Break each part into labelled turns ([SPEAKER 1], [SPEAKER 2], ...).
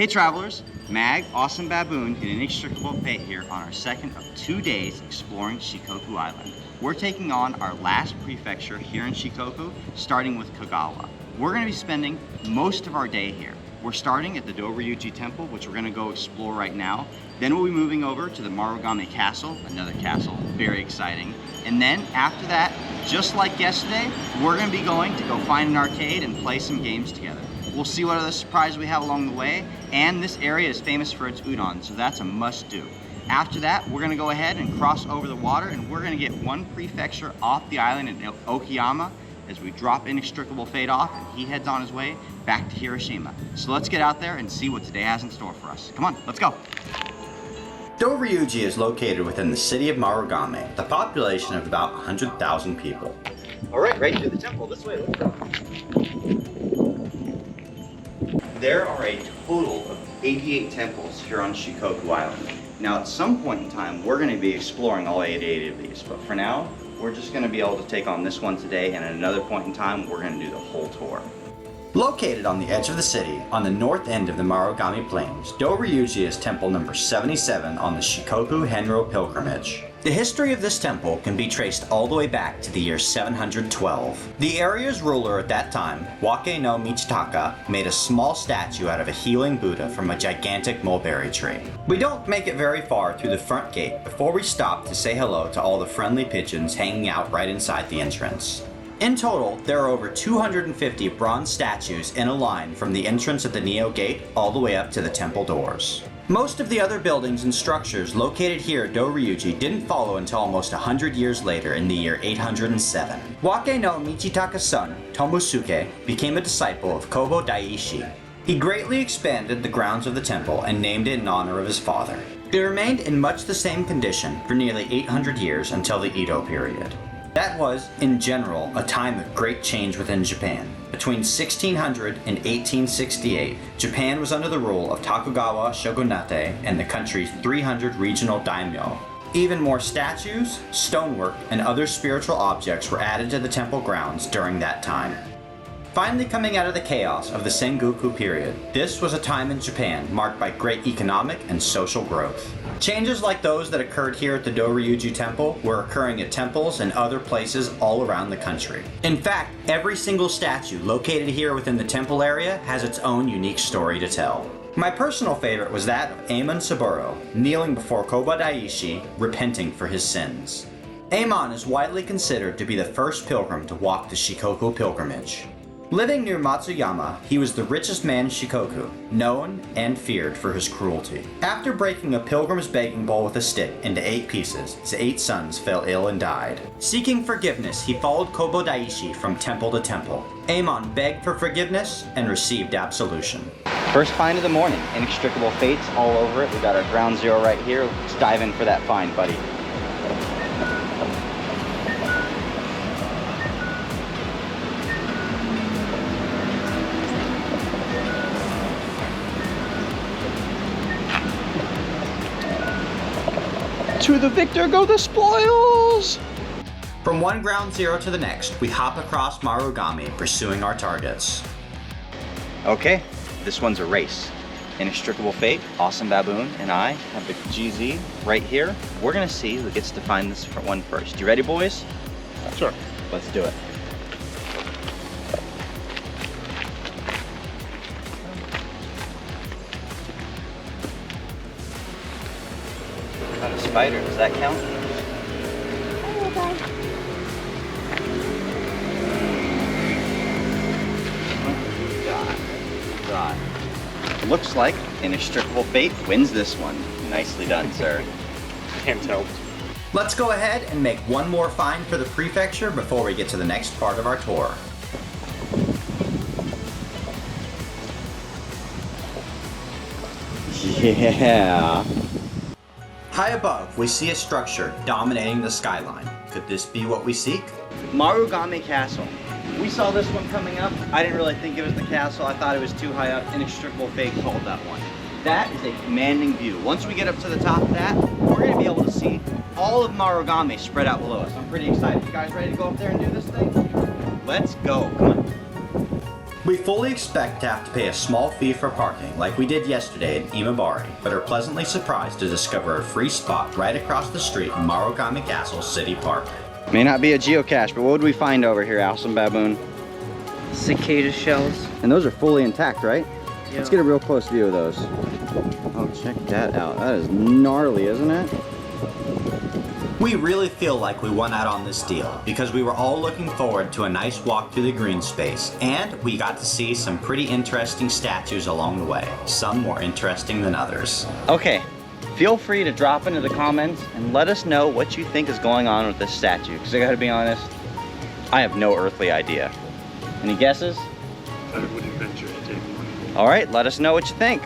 [SPEAKER 1] Hey travelers, Mag, Awesome Baboon, and Inextricable Fate here on our second of 2 days exploring Shikoku Island. We're taking on our last prefecture here in Shikoku, starting with Kagawa. We're going to be spending most of our day here. We're starting at the Doryuji Temple, which we're going to go explore right now. Then we'll be moving over to the Marugame Castle, another castle, very exciting. And then after that, just like yesterday, we're going to be going to go find an arcade and play some games together. We'll see what other surprises we have along the way, and this area is famous for its udon, so that's a must-do. After that, we're going to go ahead and cross over the water, and we're going to get one prefecture off the island in Okayama as we drop Inextricable Fate off, and he heads on his way back to Hiroshima. So let's get out there and see what today has in store for us. Come on, let's go. Doryuji is located within the city of Marugame, with a population of about 100,000 people. All right, right through the temple. This way, let's go. There are a total of 88 temples here on Shikoku Island. Now at some point in time, we're going to be exploring all 88 of these, but for now, we're just going to be able to take on this one today, and at another point in time, we're going to do the whole tour. Located on the edge of the city, on the north end of the Marugame Plains, Doryuji is temple number 77 on the Shikoku Temple Pilgrimage. The history of this temple can be traced all the way back to the year 712. The area's ruler at that time, Wake no Michitaka, made a small statue out of a healing Buddha from a gigantic mulberry tree. We don't make it very far through the front gate before we stop to say hello to all the friendly pigeons hanging out right inside the entrance. In total, there are over 250 bronze statues in a line from the entrance of the Neo Gate all the way up to the temple doors. Most of the other buildings and structures located here at Doryuji didn't follow until almost 100 years later in the year 807. Wake no Michitaka's son, Tomosuke, became a disciple of Kobo Daishi. He greatly expanded the grounds of the temple and named it in honor of his father. It remained in much the same condition for nearly 800 years until the Edo period. That was, in general, a time of great change within Japan. Between 1600 and 1868, Japan was under the rule of Tokugawa shogunate and the country's 300 regional daimyo. Even more statues, stonework, and other spiritual objects were added to the temple grounds during that time. Finally coming out of the chaos of the Sengoku period, this was a time in Japan marked by great economic and social growth. Changes like those that occurred here at the Doryuji Temple were occurring at temples and other places all around the country. In fact, every single statue located here within the temple area has its own unique story to tell. My personal favorite was that of Amon Saburo, kneeling before Koba Daishi, repenting for his sins. Amon is widely considered to be the first pilgrim to walk the Shikoku Pilgrimage. Living near Matsuyama, he was the richest man in Shikoku, known and feared for his cruelty. After breaking a pilgrim's begging bowl with a stick into 8 pieces, his 8 sons fell ill and died. Seeking forgiveness, he followed Kobo Daishi from temple to temple. Amon begged for forgiveness and received absolution. First find of the morning, Inextricable Fates all over it. We got our ground zero right here. Let's dive in for that find, buddy. To the victor go the spoils! From one ground zero to the next, we hop across Marugame pursuing our targets. Okay, this one's a race. Inextricable Fate, Awesome Baboon, and I have the GZ right here. We're gonna see who gets to find this one first. You ready, boys?
[SPEAKER 2] Sure.
[SPEAKER 1] Let's do it. Got a spider, does that count? God. Looks like Inextricable Fate wins this one. Nicely done, sir.
[SPEAKER 2] Can't tell.
[SPEAKER 1] Let's go ahead and make one more find for the prefecture before we get to the next part of our tour. Yeah. High above, we see a structure dominating the skyline. Could this be what we seek? Marugame Castle. We saw this one coming up. I didn't really think it was the castle. I thought it was too high up. Inextricable Fate called that one. That is a commanding view. Once we get up to the top of that, we're going to be able to see all of Marugame spread out below us. I'm pretty excited. You guys ready to go up there and do this thing? Let's go. Come on.
[SPEAKER 3] We fully expect to have to pay a small fee for parking like we did yesterday in Imabari, but are pleasantly surprised to discover a free spot right across the street in Marugame Castle City Park.
[SPEAKER 1] May not be a geocache, but what would we find over here, Awesome Baboon?
[SPEAKER 4] Cicada shells.
[SPEAKER 1] And those are fully intact, right?
[SPEAKER 4] Yeah.
[SPEAKER 1] Let's get a real close view of those. Oh, check that out. That is gnarly, isn't it?
[SPEAKER 3] We really feel like we won out on this deal because we were all looking forward to a nice walk through the green space, and we got to see some pretty interesting statues along the way, some more interesting than others.
[SPEAKER 1] Okay, feel free to drop into the comments and let us know what you think is going on with this statue, because I gotta be honest, I have no earthly idea. Any guesses?
[SPEAKER 2] I wouldn't venture to take one.
[SPEAKER 1] All right, let us know what you think.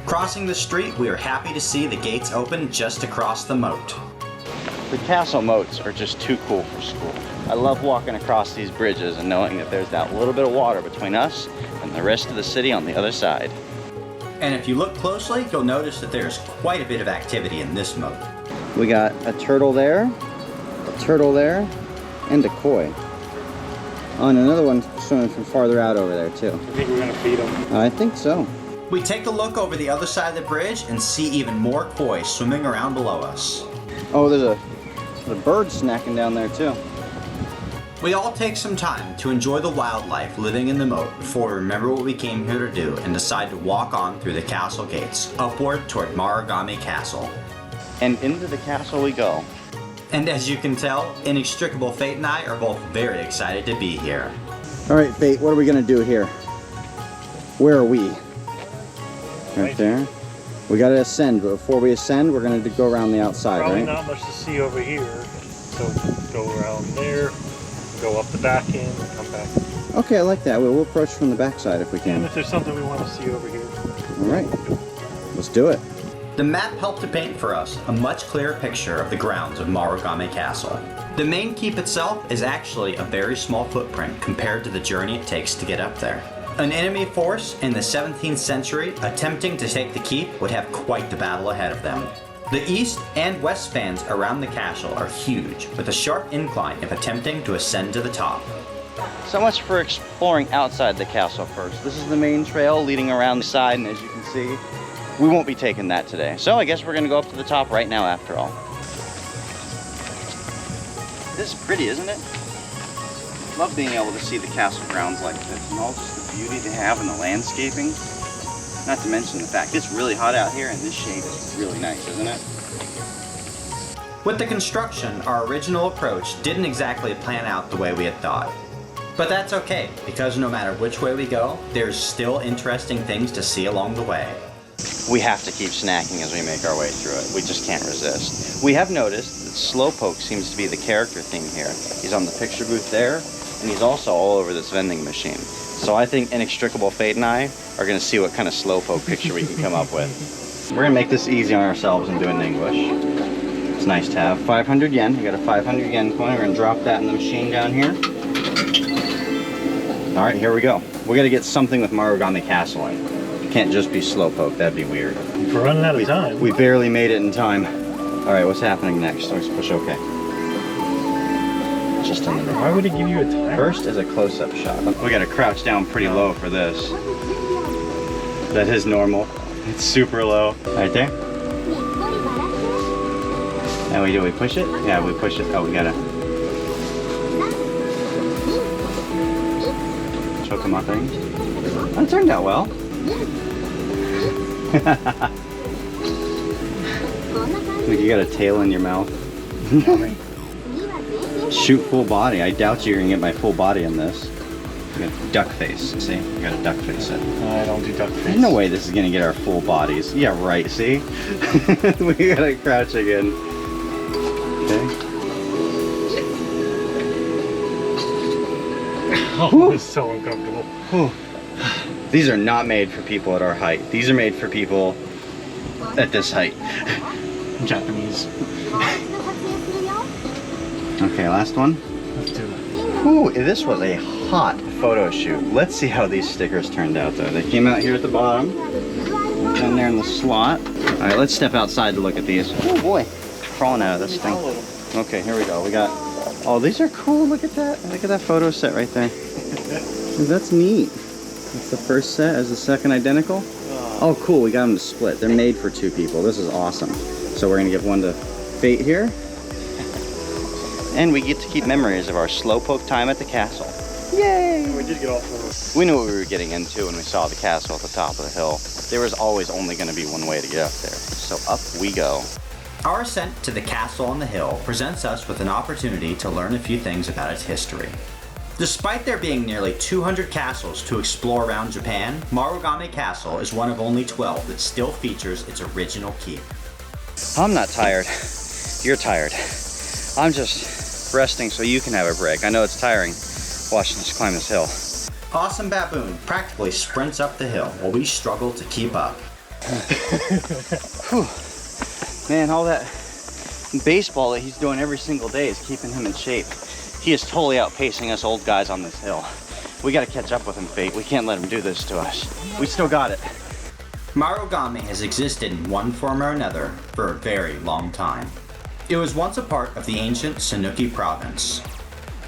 [SPEAKER 3] Crossing the street, we are happy to see the gates open just across the moat.
[SPEAKER 1] The castle moats are just too cool for school. I love walking across these bridges and knowing that there's that little bit of water between us and the rest of the city on the other side.
[SPEAKER 3] And if you look closely, you'll notice that there's quite a bit of activity in this moat.
[SPEAKER 1] We got a turtle there, and a koi. Oh, and another one swimming from farther out over there too.
[SPEAKER 2] I think we're gonna feed them.
[SPEAKER 1] I think so.
[SPEAKER 3] We take a look over the other side of the bridge and see even more koi swimming around below us.
[SPEAKER 1] Oh, there's a bird snacking down there too.
[SPEAKER 3] We all take some time to enjoy the wildlife living in the moat before we remember what we came here to do and decide to walk on through the castle gates, upward toward Marugame Castle.
[SPEAKER 1] And into the castle we go.
[SPEAKER 3] And as you can tell, Inextricable Fate and I are both very excited to be here.
[SPEAKER 1] All right, Fate, what are we gonna do here? Where are we? Right there. We gotta ascend, but before we ascend, we're gonna go around the outside,
[SPEAKER 2] Probably
[SPEAKER 1] right?
[SPEAKER 2] not much to see over here. So go around there, go up the back end, and come back.
[SPEAKER 1] Okay, I like that. We'll approach from the backside if we
[SPEAKER 2] And
[SPEAKER 1] can.
[SPEAKER 2] if there's something we want to see over here.
[SPEAKER 1] All right, let's do it.
[SPEAKER 3] The map helped to paint for us a much clearer picture of the grounds of Marugame Castle. The main keep itself is actually a very small footprint compared to the journey it takes to get up there. An enemy force in the 17th century attempting to take the keep would have quite the battle ahead of them. The east and west spans around the castle are huge, with a sharp incline if attempting to ascend to the top.
[SPEAKER 1] So much for exploring outside the castle first. This is the main trail leading around the side, and as you can see, we won't be taking that today. So I guess we're gonna go up to the top right now after all. This is pretty, isn't it? Love being able to see the castle grounds like this and all just the beauty they have in the landscaping. Not to mention the fact it's really hot out here and this shade is really nice, isn't it?
[SPEAKER 3] With the construction, our original approach didn't exactly plan out the way we had thought. But that's okay, because no matter which way we go, there's still interesting things to see along the way.
[SPEAKER 1] We have to keep snacking as we make our way through it. We just can't resist. We have noticed that Slowpoke seems to be the character theme here. He's on the picture booth there, and he's also all over this vending machine. So I think Inextricable Fate and I are gonna see what kind of Slowpoke picture we can come up with. We're gonna make this easy on ourselves and do it in English. It's nice to have 500 yen. We got a 500 yen coin. We're gonna drop that in the machine down here. All right, here we go. We gotta get something with Marugame Castle in. It can't just be Slowpoke, that'd be weird.
[SPEAKER 2] We're running out of time.
[SPEAKER 1] We barely made it in time. All right, what's happening next? Let's push OK. Just in the middle.
[SPEAKER 2] Why would it give you a timer?
[SPEAKER 1] First is a close-up shot. We gotta crouch down pretty low for this. That is normal. It's super low. Right there. And we push it? Yeah, we push it. Oh, we gotta choke them off things. That turned out well. Like you got a tail in your mouth. Shoot full body. I doubt you're gonna get my full body in this. You got duck face. See? You got a duck face in.
[SPEAKER 2] I don't do duck face.
[SPEAKER 1] There's no way this is gonna get our full bodies. Yeah, right. See? We gotta crouch again. Okay.
[SPEAKER 2] Oh, it's so uncomfortable.
[SPEAKER 1] Whew. These are not made for people at our height. These are made for people at this height.
[SPEAKER 2] Japanese.
[SPEAKER 1] Okay, last one.
[SPEAKER 2] Let's do it.
[SPEAKER 1] Ooh, this was a hot photo shoot. Let's see how these stickers turned out though. They came out here at the bottom, down there in the slot. All right, let's step outside to look at these. Oh boy, crawling out of this thing. Okay, here we go. We got, oh, these are cool. Look at that. Look at that photo set right there. That's neat. It's the first set. Is the second identical? Oh, cool. We got them to split. They're made for 2 people. This is awesome. So we're going to give one to Fate here. And we get to keep memories of our slowpoke time at the castle. Yay!
[SPEAKER 2] We did get off on this.
[SPEAKER 1] We knew what we were getting into when we saw the castle at the top of the hill. There was always only going to be one way to get up there. So up we go.
[SPEAKER 3] Our ascent to the castle on the hill presents us with an opportunity to learn a few things about its history. Despite there being nearly 200 castles to explore around Japan, Marugame Castle is one of only 12 that still features its original keep.
[SPEAKER 1] I'm not tired. You're tired. I'm just resting so you can have a break. I know it's tiring watching us climb this hill.
[SPEAKER 3] Awesome Baboon practically sprints up the hill while we struggle to keep up.
[SPEAKER 1] Whew. Man, all that baseball that he's doing every single day is keeping him in shape. He is totally outpacing us old guys on this hill. We gotta catch up with him, Fate. We can't let him do this to us. We still got it.
[SPEAKER 3] Marugame has existed in one form or another for a very long time. It was once a part of the ancient Sanuki province.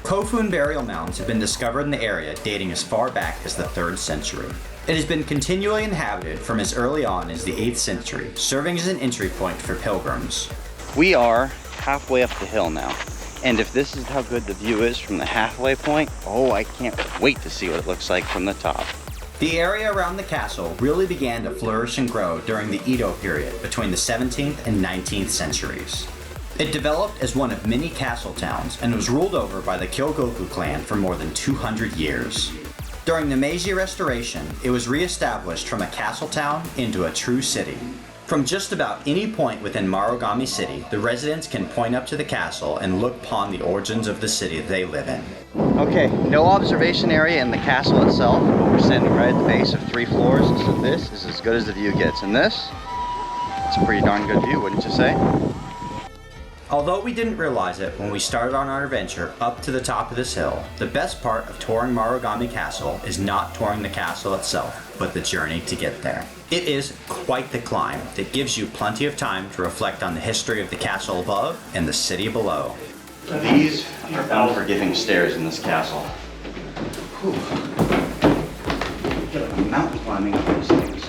[SPEAKER 3] Kofun burial mounds have been discovered in the area dating as far back as the 3rd century. It has been continually inhabited from as early on as the 8th century, serving as an entry point for pilgrims.
[SPEAKER 1] We are halfway up the hill now. And if this is how good the view is from the halfway point, oh, I can't wait to see what it looks like from the top.
[SPEAKER 3] The area around the castle really began to flourish and grow during the Edo period between the 17th and 19th centuries. It developed as one of many castle towns and was ruled over by the Kyogoku clan for more than 200 years. During the Meiji Restoration, it was re-established from a castle town into a true city. From just about any point within Marugame City, the residents can point up to the castle and look upon the origins of the city they live in. Okay, no observation area in the castle itself, but we're standing right at the base of 3 floors, so this is as good as the view gets. And this, it's a pretty darn good view, wouldn't you say? Although we didn't realize it when we started on our adventure up to the top of this hill, the best part of touring Marugame Castle is not touring the castle itself, but the journey to get there. It is quite the climb that gives you plenty of time to reflect on the history of the castle above and the city below. These are unforgiving stairs in this castle. Whew. Got a mountain climbing up these things.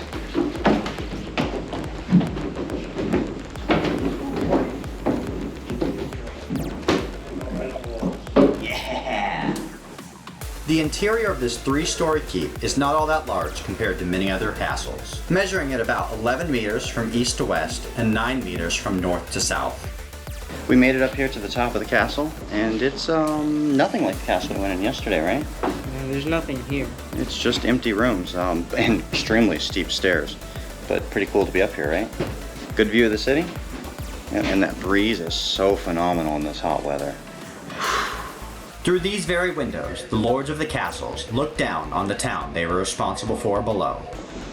[SPEAKER 3] The interior of this 3-story keep is not all that large compared to many other castles, measuring at about 11 meters from east to west and 9 meters from north to south. We made it up here to the top of the castle, and it's nothing like the castle we went in yesterday, right?
[SPEAKER 4] Yeah, there's nothing here.
[SPEAKER 1] It's just empty rooms and extremely steep stairs, but pretty cool to be up here, right? Good view of the city, and that breeze is so phenomenal in this hot weather. Through these very windows, the lords of the castles look down on the town they were responsible for below.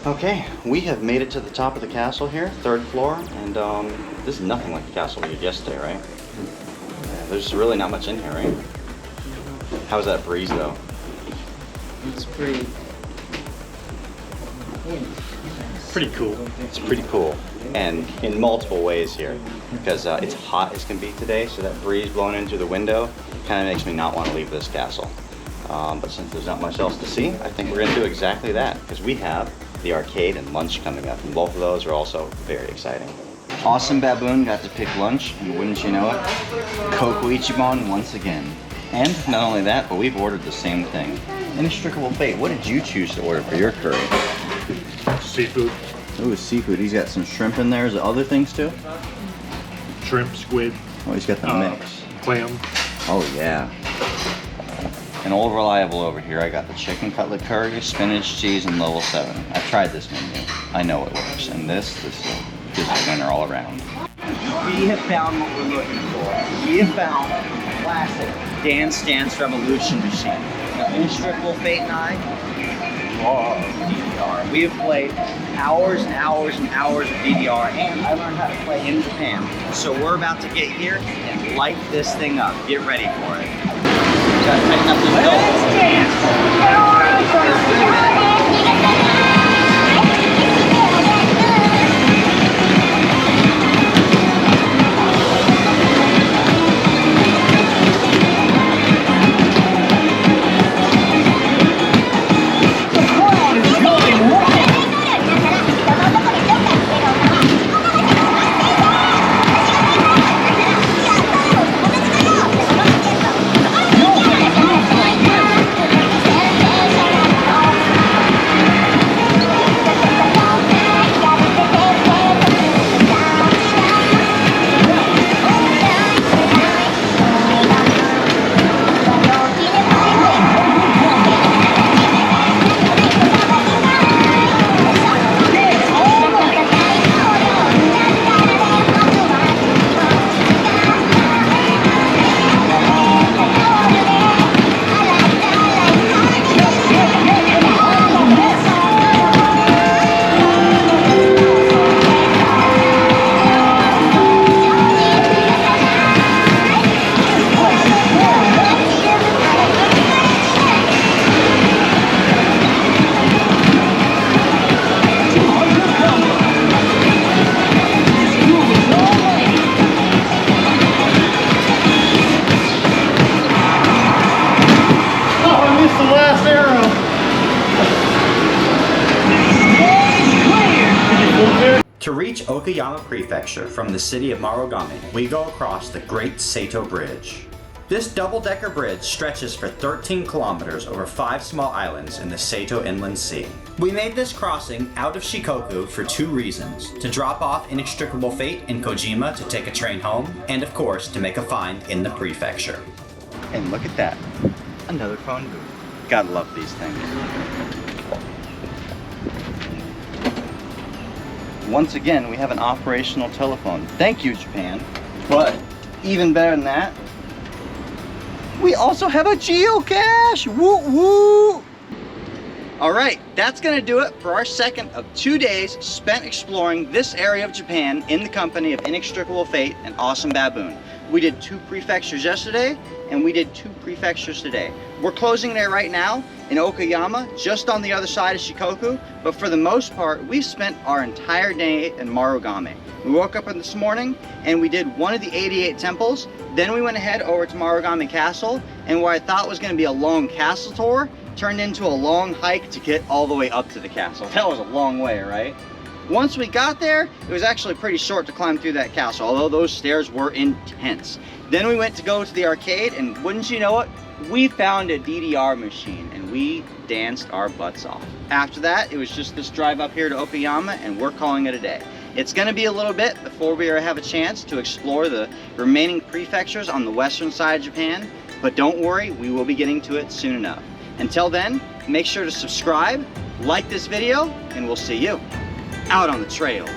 [SPEAKER 1] Okay, we have made it to the top of the castle here, 3rd floor, and this is nothing like the castle we did yesterday, right? Yeah, there's really not much in here, right? How's that breeze though?
[SPEAKER 4] It's pretty
[SPEAKER 2] cool.
[SPEAKER 1] It's pretty cool, and in multiple ways here, because it's hot as can be today, so that breeze blowing in through the window kind of makes me not want to leave this castle. But since there's not much else to see, I think we're going to do exactly that, because we have the arcade and lunch coming up, and both of those are also very exciting. Awesome Baboon got to pick lunch, and wouldn't you know it, Koku Ichiban once again. And not only that, but we've ordered the same thing. Inextricable Fate, what did you choose to order for your curry?
[SPEAKER 2] Seafood.
[SPEAKER 1] Ooh, seafood. He's got some shrimp in there. Is there other things too?
[SPEAKER 2] Shrimp, squid.
[SPEAKER 1] Oh, he's got the mix.
[SPEAKER 2] Clam.
[SPEAKER 1] Oh, yeah. And old reliable over here, I got the chicken cutlet curry, spinach, cheese, and level 7. I've tried this menu. I know it works. And this is a winner all around. We have found what we're looking for. We have found the classic Dance Dance Revolution machine. Now, Inextricable Fate and I love DDR. We have played hours and hours and hours of DDR, and I learned how to play in Japan. So we're about to get here and light this thing up. Get ready for it. Gotta tighten up this belt. Let's dance! The crowd is
[SPEAKER 3] To reach Okayama Prefecture from the city of Marugame, we go across the Great Seto Bridge. This double-decker bridge stretches for 13 kilometers over 5 small islands in the Seto Inland Sea. We made this crossing out of Shikoku for 2 reasons: to drop off Inextricable Fate in Kojima to take a train home, and of course to make a find in the prefecture.
[SPEAKER 1] And look at that, another phone booth. Gotta love these things. Once again, we have an operational telephone. Thank you, Japan. But even better than that, we also have a geocache! Woo woo! Alright, that's gonna do it for our second of 2 days spent exploring this area of Japan in the company of Inextricable Fate and Awesome Baboon. We did 2 prefectures yesterday, and we did 2 prefectures today. We're closing there right now in Okayama, just on the other side of Shikoku, but for the most part, we've spent our entire day in Marugame. We woke up this morning and we did one of the 88 temples, then we went ahead over to Marugame Castle, and what I thought was gonna be a long castle tour turned into a long hike to get all the way up to the castle. That was a long way, right? Once we got there, it was actually pretty short to climb through that castle, although those stairs were intense. Then we went to go to the arcade, and wouldn't you know it, we found a DDR machine, and we danced our butts off. After that, it was just this drive up here to Okayama, and we're calling it a day. It's gonna be a little bit before we have a chance to explore the remaining prefectures on the western side of Japan, but don't worry, we will be getting to it soon enough. Until then, make sure to subscribe, like this video, and we'll see you out on the trails.